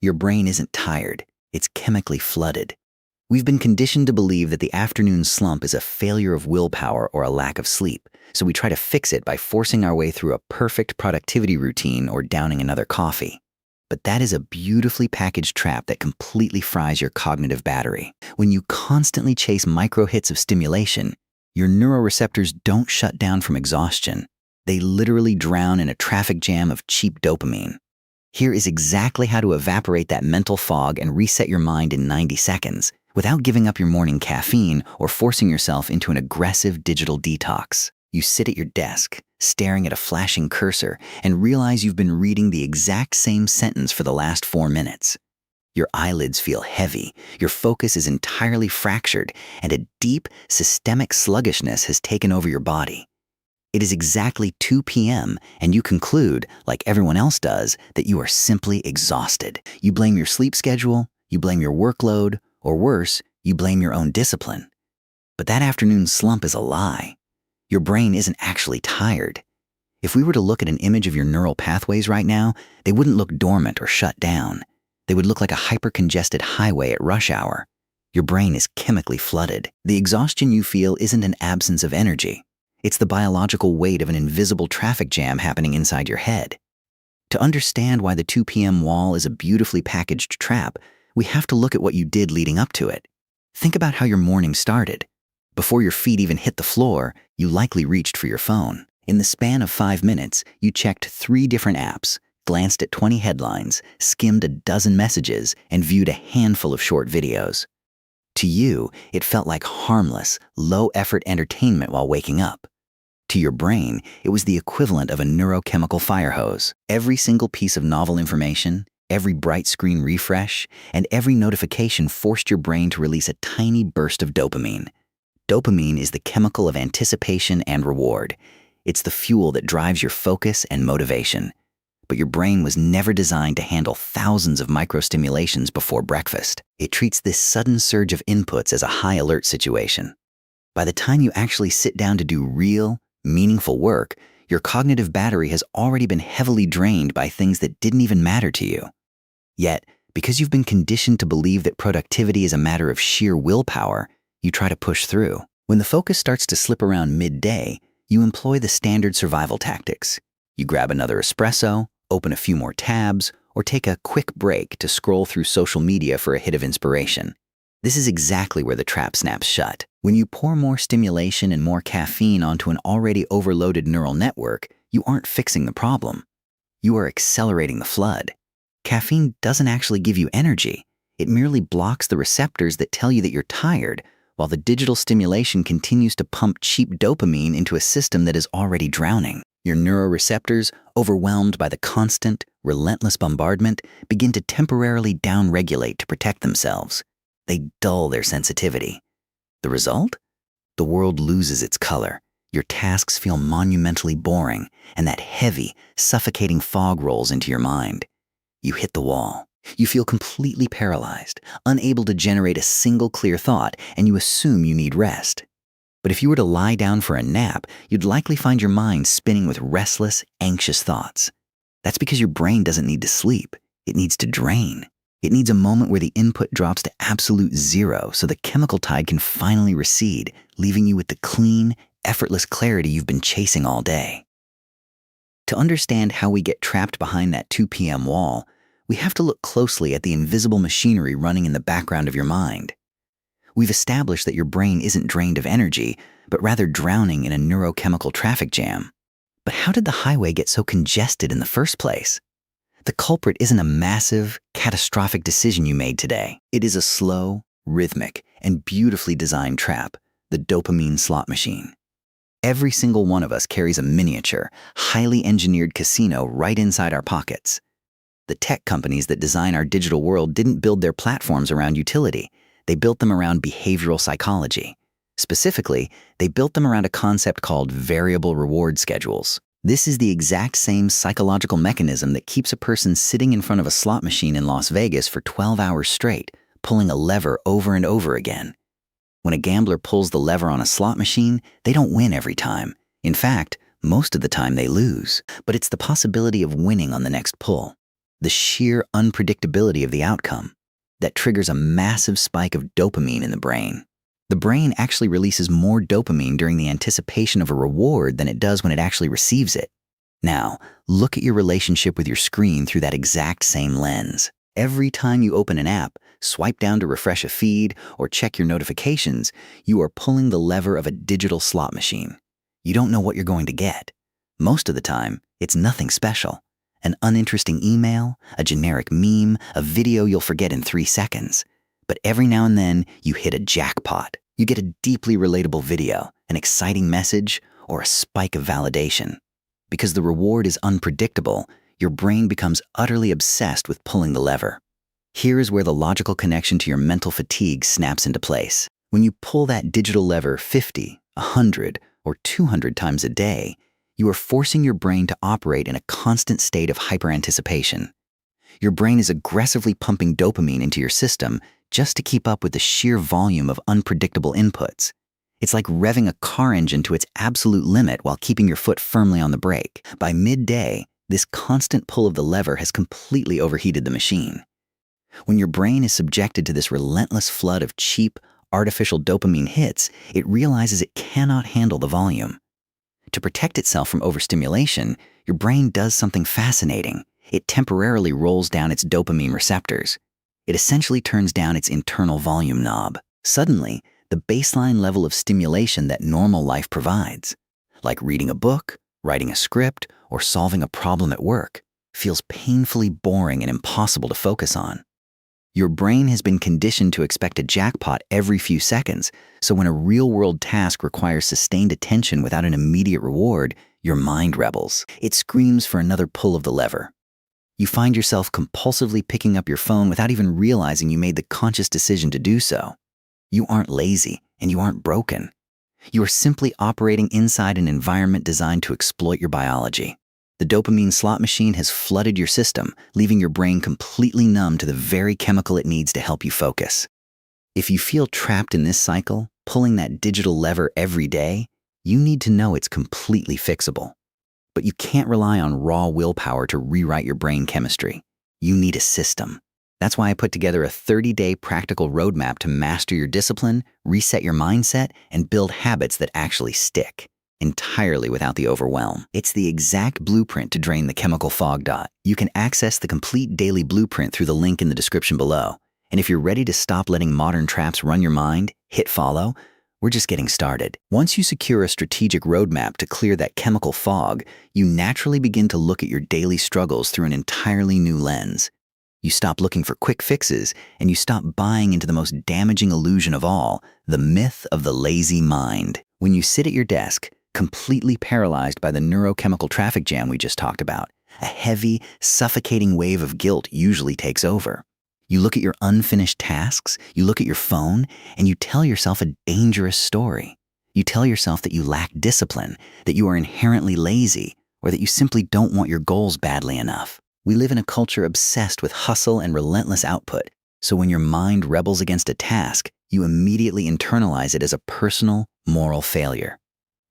Your brain isn't tired, it's chemically flooded. We've been conditioned to believe that the afternoon slump is a failure of willpower or a lack of sleep, so we try to fix it by forcing our way through a perfect productivity routine or downing another coffee. But that is a beautifully packaged trap that completely fries your cognitive battery. When you constantly chase micro hits of stimulation, your neuroreceptors don't shut down from exhaustion. They literally drown in a traffic jam of cheap dopamine. Here is exactly how to evaporate that mental fog and reset your mind in 90 seconds without giving up your morning caffeine or forcing yourself into an aggressive digital detox. You sit at your desk, staring at a flashing cursor, and realize you've been reading the exact same sentence for the last 4 minutes. Your eyelids feel heavy, your focus is entirely fractured, and a deep, systemic sluggishness has taken over your body. It is exactly 2 p.m., and you conclude, like everyone else does, that you are simply exhausted. You blame your sleep schedule, you blame your workload, or worse, you blame your own discipline. But that afternoon slump is a lie. Your brain isn't actually tired. If we were to look at an image of your neural pathways right now, they wouldn't look dormant or shut down. They would look like a hyper-congested highway at rush hour. Your brain is chemically flooded. The exhaustion you feel isn't an absence of energy. It's the biological weight of an invisible traffic jam happening inside your head. To understand why the 2 p.m. wall is a beautifully packaged trap, we have to look at what you did leading up to it. Think about how your morning started. Before your feet even hit the floor, you likely reached for your phone. In the span of 5 minutes, you checked 3 different apps, glanced at 20 headlines, skimmed a dozen messages, and viewed a handful of short videos. To you, it felt like harmless, low-effort entertainment while waking up. To your brain, it was the equivalent of a neurochemical fire hose. Every single piece of novel information, every bright screen refresh, and every notification forced your brain to release a tiny burst of dopamine. Dopamine is the chemical of anticipation and reward. It's the fuel that drives your focus and motivation. But your brain was never designed to handle thousands of microstimulations before breakfast. It treats this sudden surge of inputs as a high-alert situation. By the time you actually sit down to do real, meaningful work, your cognitive battery has already been heavily drained by things that didn't even matter to you. Yet, because you've been conditioned to believe that productivity is a matter of sheer willpower, you try to push through. When the focus starts to slip around midday, you employ the standard survival tactics. You grab another espresso, open a few more tabs, or take a quick break to scroll through social media for a hit of inspiration. This is exactly where the trap snaps shut. When you pour more stimulation and more caffeine onto an already overloaded neural network, you aren't fixing the problem. You are accelerating the flood. Caffeine doesn't actually give you energy. It merely blocks the receptors that tell you that you're tired, while the digital stimulation continues to pump cheap dopamine into a system that is already drowning. Your neuroreceptors, overwhelmed by the constant, relentless bombardment, begin to temporarily downregulate to protect themselves. They dull their sensitivity. The result? The world loses its color. Your tasks feel monumentally boring, and that heavy, suffocating fog rolls into your mind. You hit the wall. You feel completely paralyzed, unable to generate a single clear thought, and you assume you need rest. But if you were to lie down for a nap, you'd likely find your mind spinning with restless, anxious thoughts. That's because your brain doesn't need to sleep. It needs to drain. It needs a moment where the input drops to absolute zero so the chemical tide can finally recede, leaving you with the clean, effortless clarity you've been chasing all day. To understand how we get trapped behind that 2 p.m. wall, we have to look closely at the invisible machinery running in the background of your mind. We've established that your brain isn't drained of energy, but rather drowning in a neurochemical traffic jam. But how did the highway get so congested in the first place? The culprit isn't a massive, catastrophic decision you made today. It is a slow, rhythmic, and beautifully designed trap, the dopamine slot machine. Every single one of us carries a miniature, highly engineered casino right inside our pockets. The tech companies that design our digital world didn't build their platforms around utility. They built them around behavioral psychology. Specifically, they built them around a concept called variable reward schedules. This is the exact same psychological mechanism that keeps a person sitting in front of a slot machine in Las Vegas for 12 hours straight, pulling a lever over and over again. When a gambler pulls the lever on a slot machine, they don't win every time. In fact, most of the time they lose. But it's the possibility of winning on the next pull. the sheer unpredictability of the outcome. That triggers a massive spike of dopamine in the brain. The brain actually releases more dopamine during the anticipation of a reward than it does when it actually receives it. Now, look at your relationship with your screen through that exact same lens. Every time you open an app, swipe down to refresh a feed, or check your notifications, you are pulling the lever of a digital slot machine. You don't know what you're going to get. Most of the time, it's nothing special. An uninteresting email, a generic meme, a video you'll forget in 3 seconds. But every now and then, you hit a jackpot. You get a deeply relatable video, an exciting message, or a spike of validation. Because the reward is unpredictable, your brain becomes utterly obsessed with pulling the lever. Here is where the logical connection to your mental fatigue snaps into place. When you pull that digital lever 50, 100, or 200 times a day, you are forcing your brain to operate in a constant state of hyperanticipation. Your brain is aggressively pumping dopamine into your system just to keep up with the sheer volume of unpredictable inputs. It's like revving a car engine to its absolute limit while keeping your foot firmly on the brake. By midday, this constant pull of the lever has completely overheated the machine. When your brain is subjected to this relentless flood of cheap, artificial dopamine hits, it realizes it cannot handle the volume. To protect itself from overstimulation, your brain does something fascinating. It temporarily rolls down its dopamine receptors. It essentially turns down its internal volume knob. Suddenly, the baseline level of stimulation that normal life provides, like reading a book, writing a script, or solving a problem at work, feels painfully boring and impossible to focus on. Your brain has been conditioned to expect a jackpot every few seconds, so when a real-world task requires sustained attention without an immediate reward, your mind rebels. It screams for another pull of the lever. You find yourself compulsively picking up your phone without even realizing you made the conscious decision to do so. You aren't lazy, and you aren't broken. You are simply operating inside an environment designed to exploit your biology. The dopamine slot machine has flooded your system, leaving your brain completely numb to the very chemical it needs to help you focus. If you feel trapped in this cycle, pulling that digital lever every day, you need to know it's completely fixable. But you can't rely on raw willpower to rewrite your brain chemistry. You need a system. That's why I put together a 30-day practical roadmap to master your discipline, reset your mindset, and build habits that actually stick, entirely without the overwhelm. It's the exact blueprint to drain the chemical fog. You can access the complete daily blueprint through the link in the description below. And if you're ready to stop letting modern traps run your mind, hit follow. We're just getting started. Once you secure a strategic roadmap to clear that chemical fog, you naturally begin to look at your daily struggles through an entirely new lens. You stop looking for quick fixes, and you stop buying into the most damaging illusion of all, the myth of the lazy mind. When you sit at your desk, completely paralyzed by the neurochemical traffic jam we just talked about, a heavy, suffocating wave of guilt usually takes over. You look at your unfinished tasks, you look at your phone, and you tell yourself a dangerous story. You tell yourself that you lack discipline, that you are inherently lazy, or that you simply don't want your goals badly enough. We live in a culture obsessed with hustle and relentless output, so when your mind rebels against a task, you immediately internalize it as a personal, moral failure.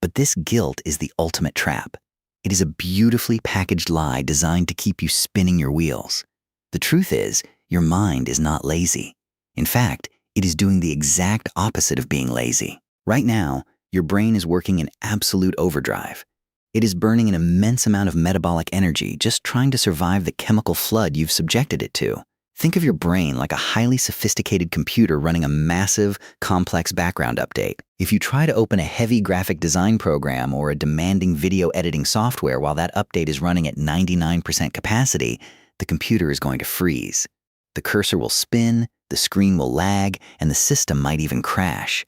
But this guilt is the ultimate trap. It is a beautifully packaged lie designed to keep you spinning your wheels. The truth is, your mind is not lazy. In fact, it is doing the exact opposite of being lazy. Right now, your brain is working in absolute overdrive. It is burning an immense amount of metabolic energy just trying to survive the chemical flood you've subjected it to. Think of your brain like a highly sophisticated computer running a massive, complex background update. If you try to open a heavy graphic design program or a demanding video editing software while that update is running at 99% capacity, the computer is going to freeze. The cursor will spin, the screen will lag, and the system might even crash.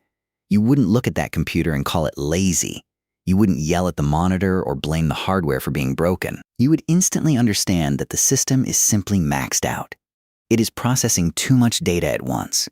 You wouldn't look at that computer and call it lazy. You wouldn't yell at the monitor or blame the hardware for being broken. You would instantly understand that the system is simply maxed out. It is processing too much data at once.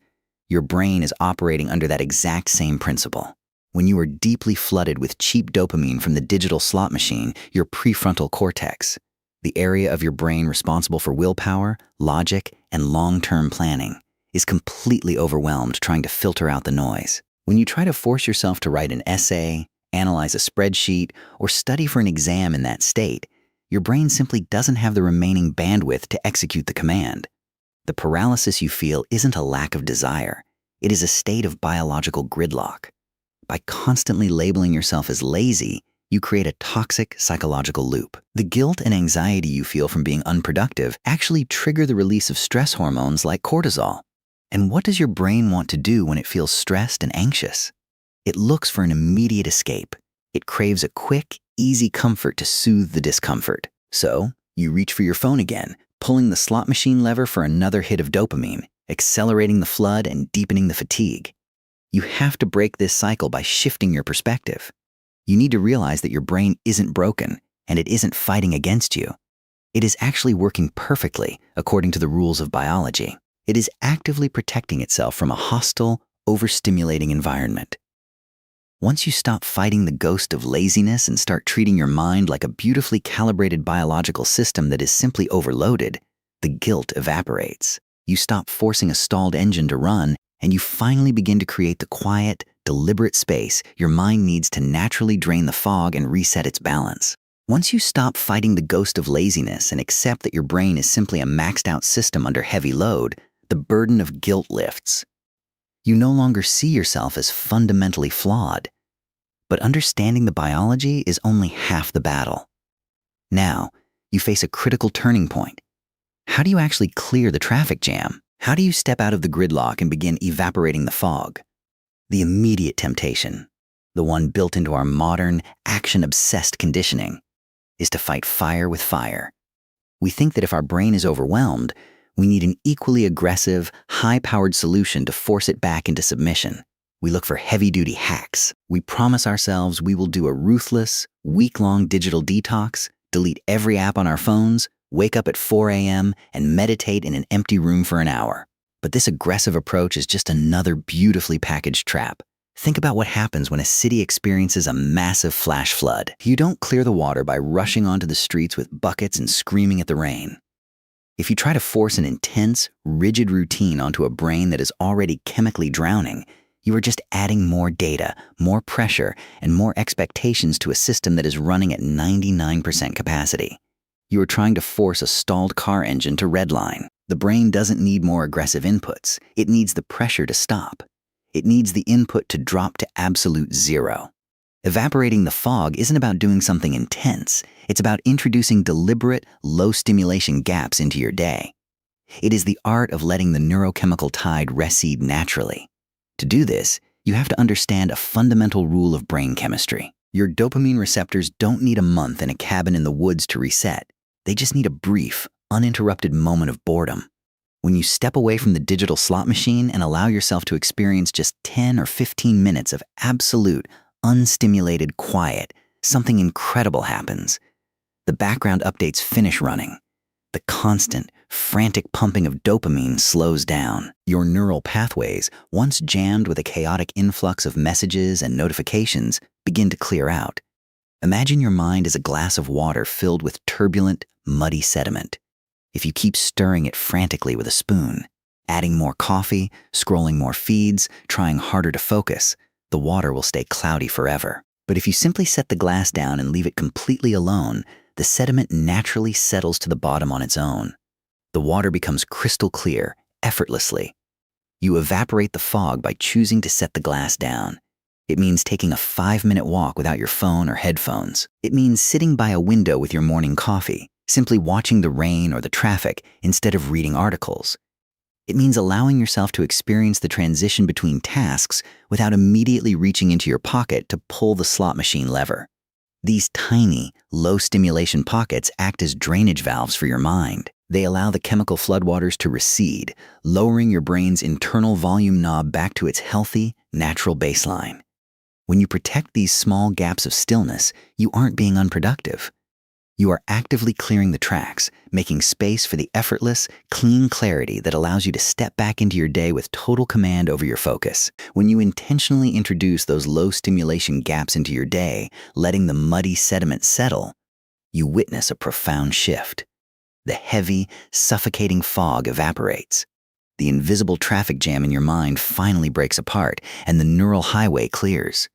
Your brain is operating under that exact same principle. When you are deeply flooded with cheap dopamine from the digital slot machine, your prefrontal cortex, the area of your brain responsible for willpower, logic, and long-term planning, is completely overwhelmed trying to filter out the noise. When you try to force yourself to write an essay, analyze a spreadsheet, or study for an exam in that state, Your brain simply doesn't have the remaining bandwidth to execute the command. The paralysis you feel isn't a lack of desire. It is a state of biological gridlock. By constantly labeling yourself as lazy, you create a toxic psychological loop. The guilt and anxiety you feel from being unproductive actually trigger the release of stress hormones like cortisol. And what does your brain want to do when it feels stressed and anxious? It looks for an immediate escape. It craves a quick, easy comfort to soothe the discomfort. So, you reach for your phone again, pulling the slot machine lever for another hit of dopamine, accelerating the flood and deepening the fatigue. You have to break this cycle by shifting your perspective. You need to realize that your brain isn't broken and it isn't fighting against you. It is actually working perfectly according to the rules of biology. It is actively protecting itself from a hostile, overstimulating environment. Once you stop fighting the ghost of laziness and start treating your mind like a beautifully calibrated biological system that is simply overloaded, the guilt evaporates. You stop forcing a stalled engine to run, and you finally begin to create the quiet, deliberate space your mind needs to naturally drain the fog and reset its balance. Once you stop fighting the ghost of laziness and accept that your brain is simply a maxed-out system under heavy load, the burden of guilt lifts. You no longer see yourself as fundamentally flawed. But understanding the biology is only half the battle. Now, you face a critical turning point. How do you actually clear the traffic jam? How do you step out of the gridlock and begin evaporating the fog? The immediate temptation, the one built into our modern, action-obsessed conditioning, is to fight fire with fire. We think that if our brain is overwhelmed, we need an equally aggressive, high-powered solution to force it back into submission. We look for heavy-duty hacks. We promise ourselves we will do a ruthless, week-long digital detox, delete every app on our phones, wake up at 4 a.m., and meditate in an empty room for an hour. But this aggressive approach is just another beautifully packaged trap. Think about what happens when a city experiences a massive flash flood. You don't clear the water by rushing onto the streets with buckets and screaming at the rain. If you try to force an intense, rigid routine onto a brain that is already chemically drowning, you are just adding more data, more pressure, and more expectations to a system that is running at 99% capacity. You are trying to force a stalled car engine to redline. The brain doesn't need more aggressive inputs. It needs the pressure to stop. It needs the input to drop to absolute zero. Evaporating the fog isn't about doing something intense. It's about introducing deliberate, low-stimulation gaps into your day. It is the art of letting the neurochemical tide recede naturally. To do this, you have to understand a fundamental rule of brain chemistry. Your dopamine receptors don't need a month in a cabin in the woods to reset. They just need a brief, uninterrupted moment of boredom. When you step away from the digital slot machine and allow yourself to experience just 10 or 15 minutes of absolute, unstimulated quiet, something incredible happens. The background updates finish running. The constant, frantic pumping of dopamine slows down. Your neural pathways, once jammed with a chaotic influx of messages and notifications, begin to clear out. Imagine your mind as a glass of water filled with turbulent, muddy sediment. If you keep stirring it frantically with a spoon, adding more coffee, scrolling more feeds, trying harder to focus, the water will stay cloudy forever. But if you simply set the glass down and leave it completely alone, the sediment naturally settles to the bottom on its own. The water becomes crystal clear, effortlessly. You evaporate the fog by choosing to set the glass down. It means taking a 5-minute walk without your phone or headphones. It means sitting by a window with your morning coffee, simply watching the rain or the traffic instead of reading articles. It means allowing yourself to experience the transition between tasks without immediately reaching into your pocket to pull the slot machine lever. These tiny, low-stimulation pockets act as drainage valves for your mind. They allow the chemical floodwaters to recede, lowering your brain's internal volume knob back to its healthy, natural baseline. When you protect these small gaps of stillness, you aren't being unproductive. You are actively clearing the tracks, making space for the effortless, clean clarity that allows you to step back into your day with total command over your focus. When you intentionally introduce those low-stimulation gaps into your day, letting the muddy sediment settle, you witness a profound shift. The heavy, suffocating fog evaporates. The invisible traffic jam in your mind finally breaks apart, and the neural highway clears.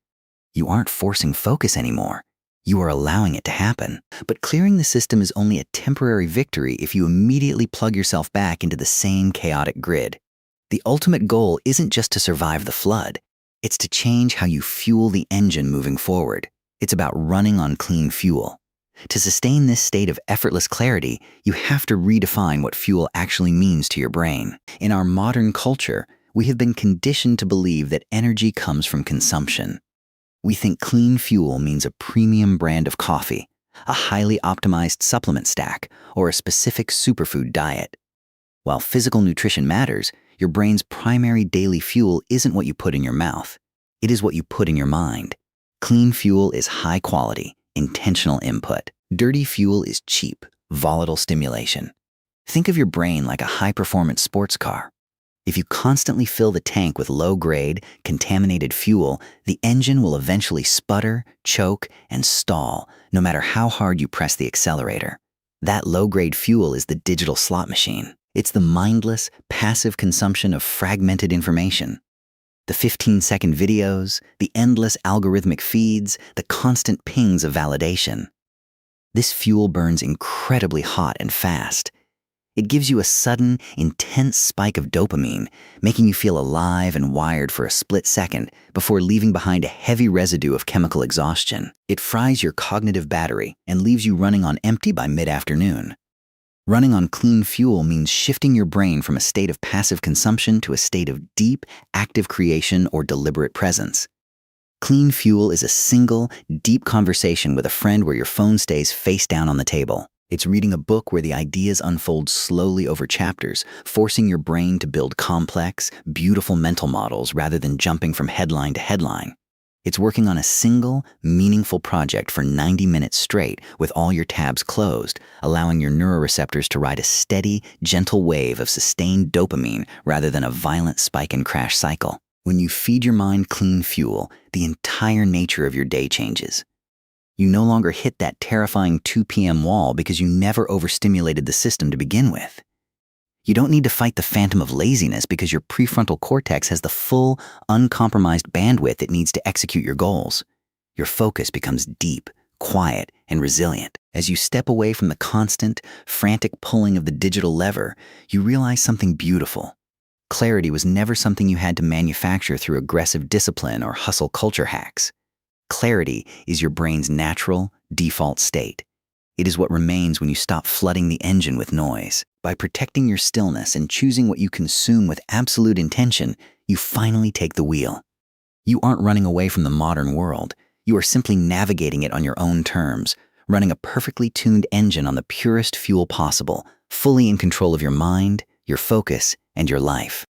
You aren't forcing focus anymore. You are allowing it to happen. But clearing the system is only a temporary victory if you immediately plug yourself back into the same chaotic grid. The ultimate goal isn't just to survive the flood. It's to change how you fuel the engine moving forward. It's about running on clean fuel. To sustain this state of effortless clarity, you have to redefine what fuel actually means to your brain. In our modern culture, we have been conditioned to believe that energy comes from consumption. We think clean fuel means a premium brand of coffee, a highly optimized supplement stack, or a specific superfood diet. While physical nutrition matters, your brain's primary daily fuel isn't what you put in your mouth. It is what you put in your mind. Clean fuel is high quality, intentional input. Dirty fuel is cheap, volatile stimulation. Think of your brain like a high-performance sports car. If you constantly fill the tank with low-grade, contaminated fuel, the engine will eventually sputter, choke, and stall, no matter how hard you press the accelerator. That low-grade fuel is the digital slot machine. It's the mindless, passive consumption of fragmented information. The 15-second videos, the endless algorithmic feeds, the constant pings of validation. This fuel burns incredibly hot and fast. It gives you a sudden, intense spike of dopamine, making you feel alive and wired for a split second before leaving behind a heavy residue of chemical exhaustion. It fries your cognitive battery and leaves you running on empty by mid-afternoon. Running on clean fuel means shifting your brain from a state of passive consumption to a state of deep, active creation or deliberate presence. Clean fuel is a single, deep conversation with a friend where your phone stays face down on the table. It's reading a book where the ideas unfold slowly over chapters, forcing your brain to build complex, beautiful mental models rather than jumping from headline to headline. It's working on a single, meaningful project for 90 minutes straight with all your tabs closed, allowing your neuroreceptors to ride a steady, gentle wave of sustained dopamine rather than a violent spike and crash cycle. When you feed your mind clean fuel, the entire nature of your day changes. You no longer hit that terrifying 2 p.m. wall because you never overstimulated the system to begin with. You don't need to fight the phantom of laziness because your prefrontal cortex has the full, uncompromised bandwidth it needs to execute your goals. Your focus becomes deep, quiet, and resilient. As you step away from the constant, frantic pulling of the digital lever, you realize something beautiful. Clarity was never something you had to manufacture through aggressive discipline or hustle culture hacks. Clarity is your brain's natural, default state. It is what remains when you stop flooding the engine with noise. By protecting your stillness and choosing what you consume with absolute intention, you finally take the wheel. You aren't running away from the modern world. You are simply navigating it on your own terms, running a perfectly tuned engine on the purest fuel possible, fully in control of your mind, your focus, and your life.